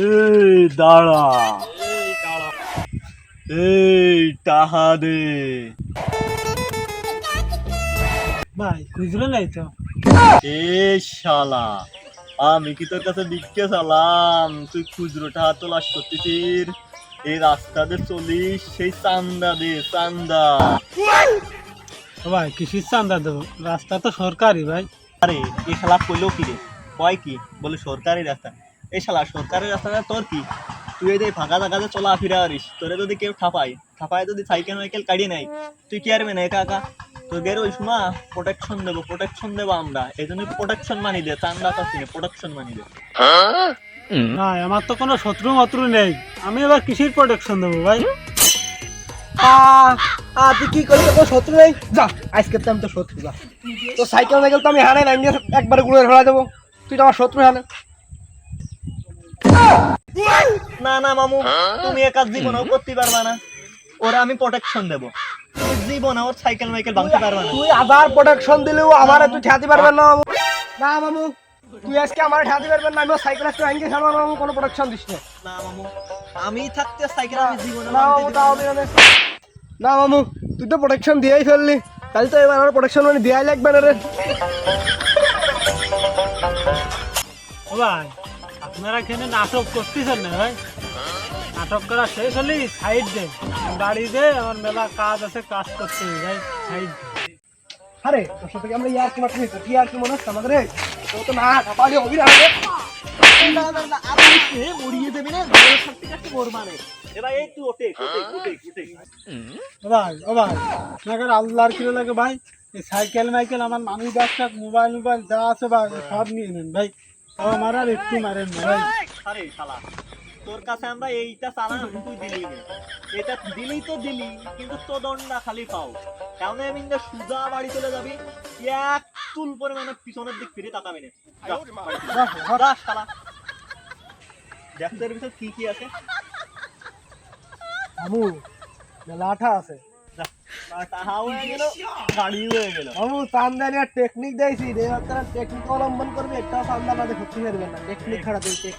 এই দাঁড়া, এই টাহা দে। ভাই খুচরো নাই তো? এ শালা, আমি কি তোর কাছে ভিক্ষে চালাম তুই খুচরো টাকা তোলাস করতেছিস? এই রাস্তা দিয়ে চলিস, সেই চান্দা দে, চান্দা। ভাই কিসির চান্দা দেবো? রাস্তা তো সরকারি ভাই। আরে এই শালা কইলো কি রে, কয় কি বলে সরকারি রাস্তা? এই শালা সরকারি রাস্তাটা তোর কি? তুই এই যে ফাঁকা জায়গাতে চলা ফিরা আরিস, তোরে যদি কেউ ঠাপায় যদি সাইকেল মাইকেল কাটিয়ে নেয়, তুই কি আরবে না একা একা? তোদের ওই সময় প্রোটেকশন দেবো আমরা, এই জন্য প্রোটেকশন মানি দে, চান্দা চাচ্ছি না, প্রোটেকশন মানি দে। না আমার তো কোনো শত্রু মত্রু নেই, আমি এবার কিসির প্রোটেকশন দেবো ভাই? তুই কি করলি? তোর শত্রু নেই, যা আজকে তো আমি তো শত্রু, যা তো সাইকেল মাইকেল তো আমি হানে না, একবারে গুলো ফেলা দেবো। তুই তো আমার শত্রু হানে। না না মামু, তুমি একা জীবনেও করতে পারবা না, ওরা আমি প্রোটেকশন দেবো, তুমি জীবনে ওর সাইকেল মাইকেল ভাঙতে পারবা না। তুই আবার প্রোটেকশন দিলেও আমার তুই ঠেয়াতে পারবেন না মামু। না মামু, তুই আজকে আমার ঠেয়াতে পারবেন না, আমি সাইকেল আজকে ভাঙিয়ে ছাড়বো না মামু, কোনো প্রোটেকশন দিস না। না মামু, আমি থাকতে সাইকেল আমি জীবনে না ভাঙতে মামু, দিব তাও না। দিবে না। না মামু, তুই তো প্রোটেকশন দিয়েই ফেললি, তাহলে তো এবার আমার প্রোটেকশন মানে দেওয়াই লাগবে না রে। ও ভাই আপনারা এখানে নাটক করতেছেন না ভাই? নাটক করা শেষ হলেই সাইড দে, গাড়ি দে, আমার মেলা কাজ আছে, কাজ করতে হবে ভাই, সাইড দে। আরে তোর সাথে কি আমরা ইয়ার কি মাত্র কি আর কি মনে হচ্ছে আমাদের? তো তো না কাপালি অভিরাম রে। না না না, আপনি সে মরিয়ে দেবে না, ঘরের সাথে কাছে মরবা না। এ ভাই এই তুই ওঠে। ও ভাই আপনাকে আল্লাহর কিলো লাগে ভাই, এই সাইকেল মাইকেল আমার মানি ব্যাগ মোবাইল যা আছে ভাই সব নিয়ে নেন ভাই, আমার আর একটু মারেন না ভাই। আরে শালা, তোর কাছে আমরা এইটা চালান, তুই দিলি না, এটা দিলি তো দিলি, কিন্তু তো দণ্ডা খালি পাও, কারণ আমি সুজা বাড়ি চলে যাবি, এক চুল পরিমাণে পিছনের দিক ফিরে তাকাবি না। যা শালা, দেখতে এর ভিতর কি কি আছে। মামু মেলাটা আছে। যা, টাকা হয়ে গেল, গাড়ি হয়ে গেল। মামু চান্দানি আর টেকনিক দিয়েছি রে, আপনারা টেকনিক অবলম্বন করবে, একটাও চান্দা না দেখতে পারবেন না, টেকনিক খারাপ, টেকনিক।